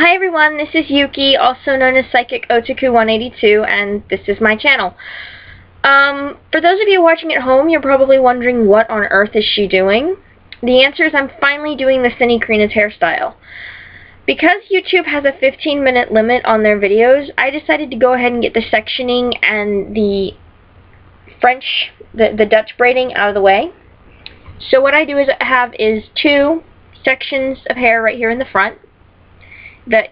Hi everyone, this is Yuki, also known as Psychic Otaku 182, and this is my channel. For those of you watching at home, you're probably wondering what on earth is she doing. The answer is I'm finally doing the Seni Crines hairstyle. Because YouTube has a 15-minute limit on their videos, I decided to go ahead and get the sectioning and the the Dutch braiding out of the way. So what I do is two sections of hair right here in the front that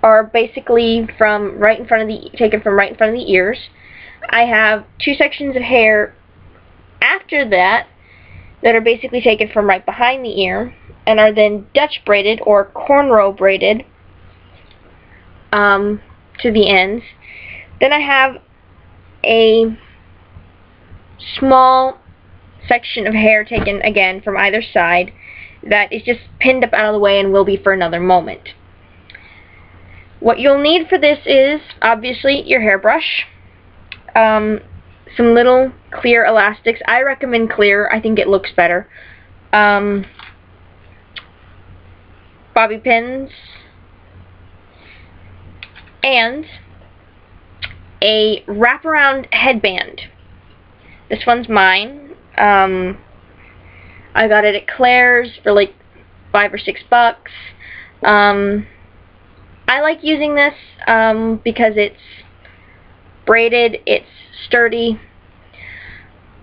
are basically taken from right in front of the ears. I have two sections of hair after that are basically taken from right behind the ear and are then Dutch braided or cornrow braided to the ends. Then I have a small section of hair taken again from either side that is just pinned up out of the way and will be for another moment. What you'll need for this is obviously your hairbrush, some little clear elastics. I recommend clear, I think it looks better. Bobby pins and a wraparound headband. This one's mine. I got it at Claire's for like $5 or $6. I like using this because it's braided, it's sturdy.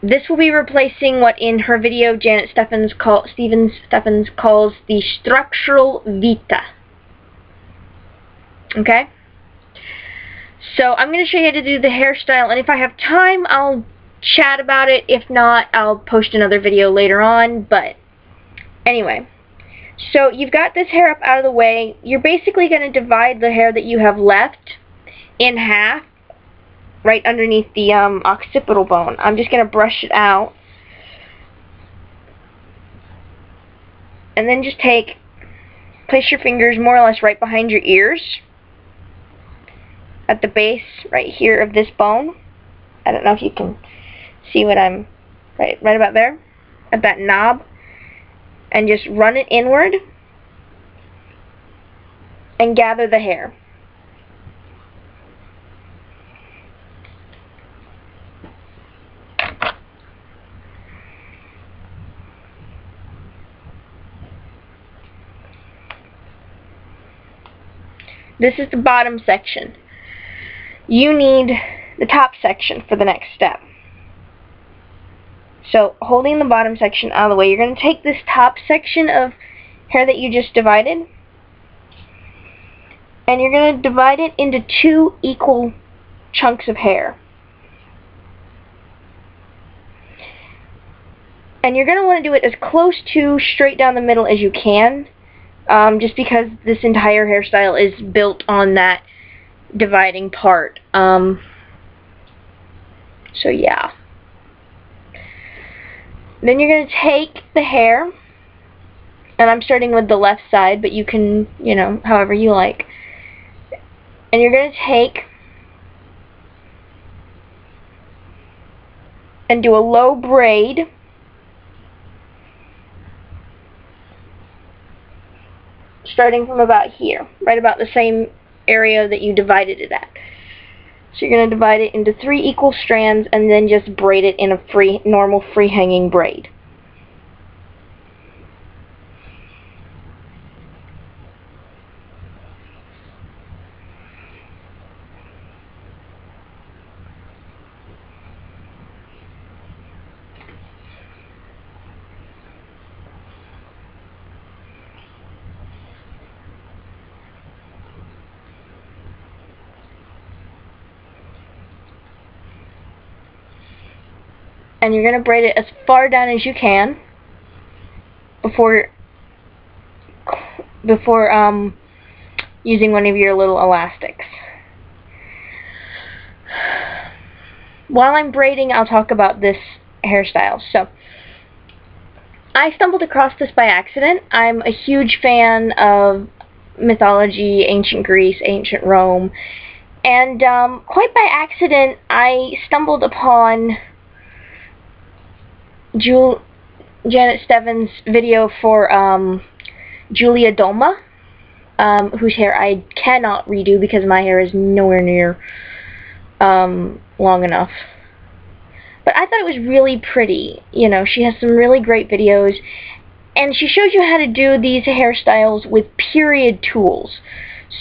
This will be replacing what in her video Janet Steffens calls the structural vita. Okay? So I'm going to show you how to do the hairstyle, and if I have time I'll chat about it. If not, I'll post another video later on. But anyway, so you've got this hair up out of the way. You're basically going to divide the hair that you have left in half right underneath the occipital bone. I'm just going to brush it out. And then just place your fingers more or less right behind your ears at the base right here of this bone. I don't know if you can see what I'm right about there at that knob. And just run it inward and gather the hair. This is the bottom section. You need the top section for the next step. So, holding the bottom section out of the way, you're going to take this top section of hair that you just divided, and you're going to divide it into two equal chunks of hair. And you're going to want to do it as close to straight down the middle as you can, just because this entire hairstyle is built on that dividing part. So yeah. Then you're going to take the hair, and I'm starting with the left side, but you can, however you like. And you're going to take and do a low braid starting from about here, right about the same area that you divided it at. So you're going to divide it into 3 equal strands and then just braid it in a normal free hanging braid. And you're going to braid it as far down as you can before using one of your little elastics. While I'm braiding, I'll talk about this hairstyle. So, I stumbled across this by accident. I'm a huge fan of mythology, ancient Greece, ancient Rome, and quite by accident, I stumbled upon Janet Steffens' video for Julia Doma, whose hair I cannot redo because my hair is nowhere near long enough. But I thought it was really pretty. You know, she has some really great videos, and she shows you how to do these hairstyles with period tools.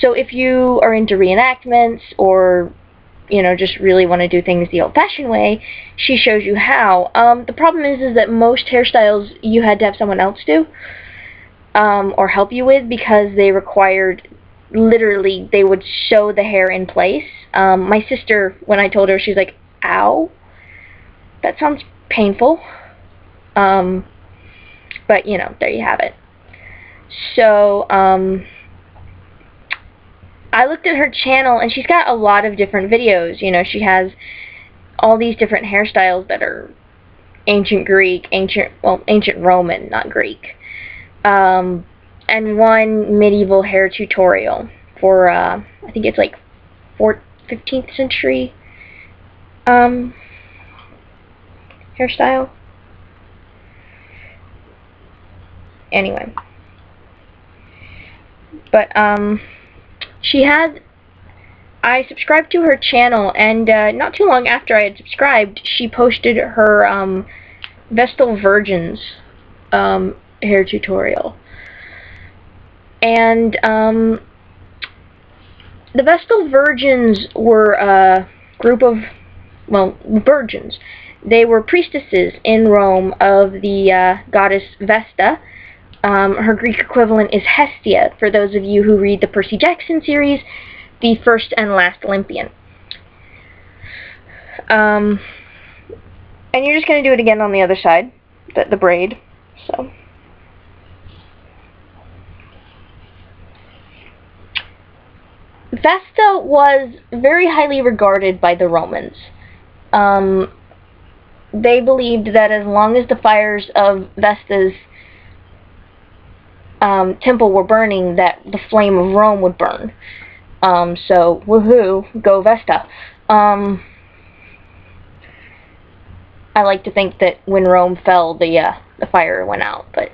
So if you are into reenactments, or, you know, just really want to do things the old-fashioned way, she shows you how. The problem is that most hairstyles you had to have someone else do, or help you with, because they required, literally, they would sew the hair in place. My sister, when I told her, she's like, ow, that sounds painful. But, you know, there you have it. So, I looked at her channel, and she's got a lot of different videos. You know, she has all these different hairstyles that are ancient Greek, ancient Roman, not Greek. And one medieval hair tutorial for, I think it's like 15th century, hairstyle. Anyway. But, I subscribed to her channel, and not too long after I had subscribed, she posted her Vestal Virgins hair tutorial. And the Vestal Virgins were a group of, well, virgins. They were priestesses in Rome of the goddess Vesta. Her Greek equivalent is Hestia, for those of you who read the Percy Jackson series, the first and last Olympian. And you're just going to do it again on the other side, the braid. So, Vesta was very highly regarded by the Romans. They believed that as long as the fires of Vesta's temple were burning, that the flame of Rome would burn. So, woohoo, go Vesta. I like to think that when Rome fell, the fire went out, but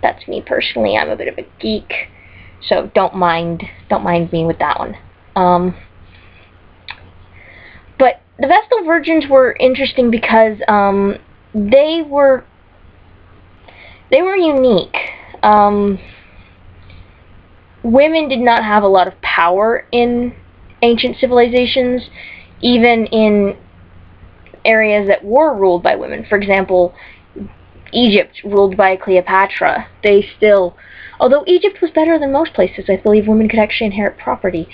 that's me personally. I'm a bit of a geek, so don't mind me with that one. But the Vestal Virgins were interesting because they were unique. Women did not have a lot of power in ancient civilizations, even in areas that were ruled by women. For example, Egypt, ruled by Cleopatra. They still, although Egypt was better than most places, I believe women could actually inherit property,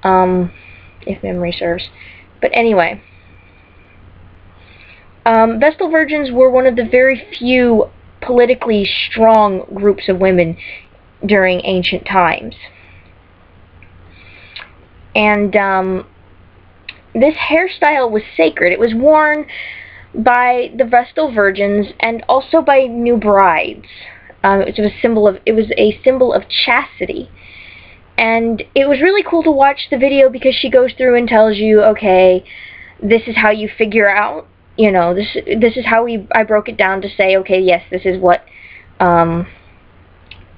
if memory serves. But anyway, Vestal Virgins were one of the very few politically strong groups of women during ancient times. And this hairstyle was sacred. It was worn by the Vestal Virgins and also by new brides. It was a symbol of chastity. And it was really cool to watch the video because she goes through and tells you, okay, this is how you figure out, you know, this is how I broke it down to say, okay, yes, this is what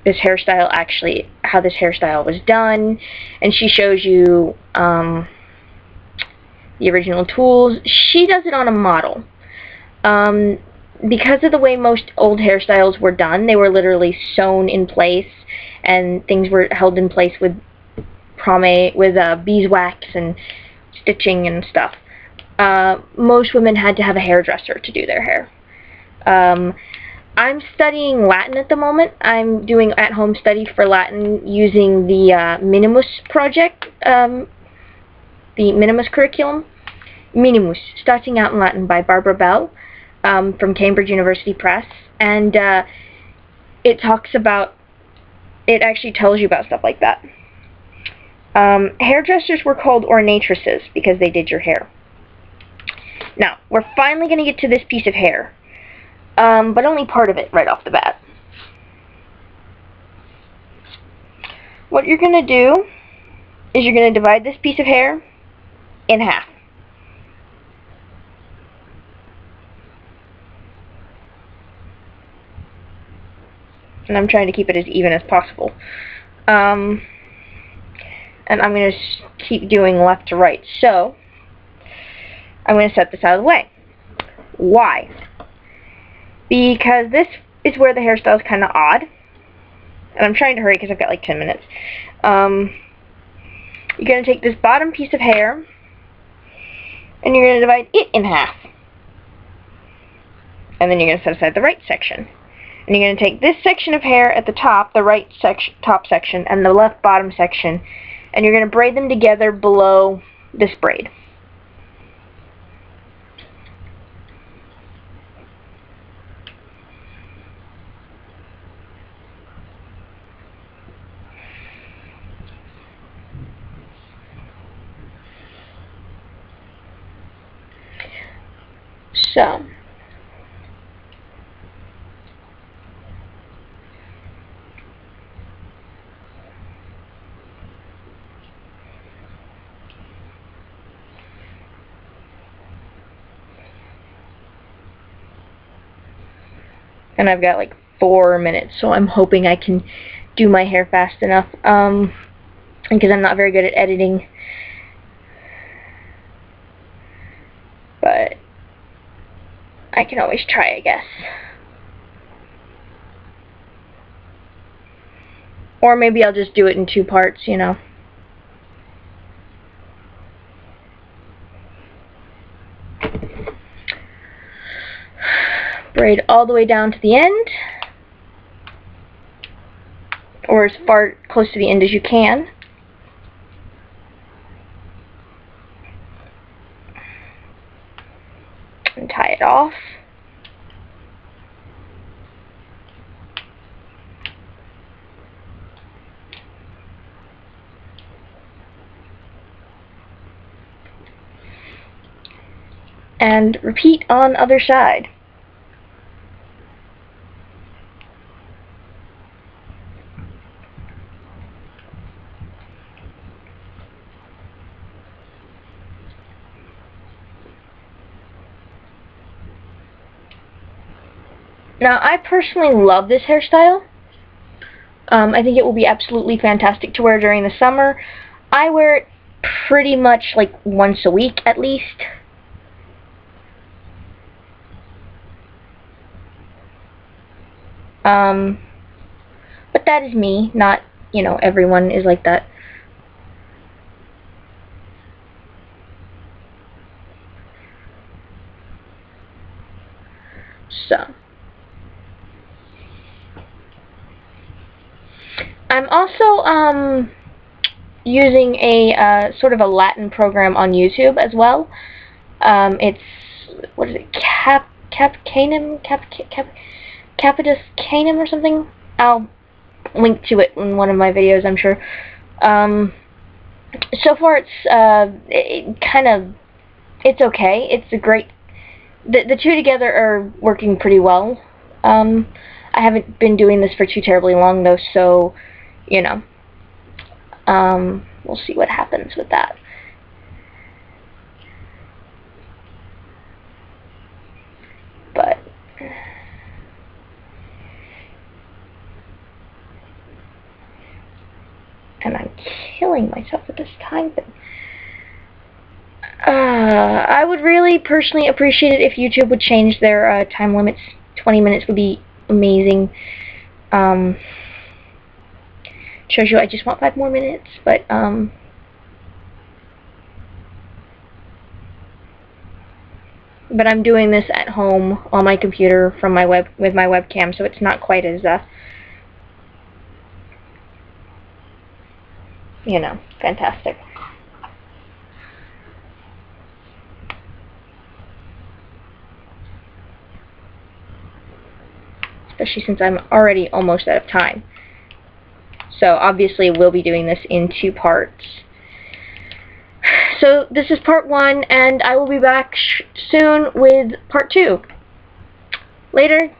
this hairstyle actually, how this hairstyle was done. And she shows you the original tools. She does it on a model. Because of the way most old hairstyles were done, they were literally sewn in place, and things were held in place with beeswax and stitching and stuff. Most women had to have a hairdresser to do their hair. I'm studying Latin at the moment. I'm doing at-home study for Latin using the Minimus project, the Minimus curriculum. Minimus, Starting Out in Latin by Barbara Bell, from Cambridge University Press. And it actually tells you about stuff like that. Hairdressers were called ornatresses because they did your hair. Now, we're finally going to get to this piece of hair, but only part of it right off the bat. What you're going to do is you're going to divide this piece of hair in half. And I'm trying to keep it as even as possible. And I'm going to keep doing left to right. So, I'm going to set this out of the way. Why? Because this is where the hairstyle is kind of odd. And I'm trying to hurry because I've got like 10 minutes. You're going to take this bottom piece of hair, and you're going to divide it in half. And then you're going to set aside the right section. And you're going to take this section of hair at the top, the right top section, and the left bottom section, and you're going to braid them together below this braid. So, and I've got like 4 minutes, so I'm hoping I can do my hair fast enough, because I'm not very good at editing. But I can always try, I guess. Or maybe I'll just do it in 2 parts, you know. Braid all the way down to the end, or as far close to the end as you can. And tie it off. And repeat on other side. Now, I personally love this hairstyle. I think it will be absolutely fantastic to wear during the summer. I wear it pretty much like once a week at least. But that is me, not, you know, everyone is like that. So, I'm also using a sort of a Latin program on YouTube as well. It's, what is it, Capitus Canum or something? I'll link to it in one of my videos, I'm sure. So far it's okay. It's a great, the two together are working pretty well. I haven't been doing this for too terribly long though, so, you know, we'll see what happens with that. But and I'm killing myself with this time thing. I would really personally appreciate it if YouTube would change their time limits. 20 minutes would be amazing. Shows you I just want 5 more minutes, but I'm doing this at home on my computer from my with my webcam, so it's not quite as you know, fantastic. Especially since I'm already almost out of time. So obviously we'll be doing this in 2 parts. So this is part 1, and I will be back soon with part 2. Later.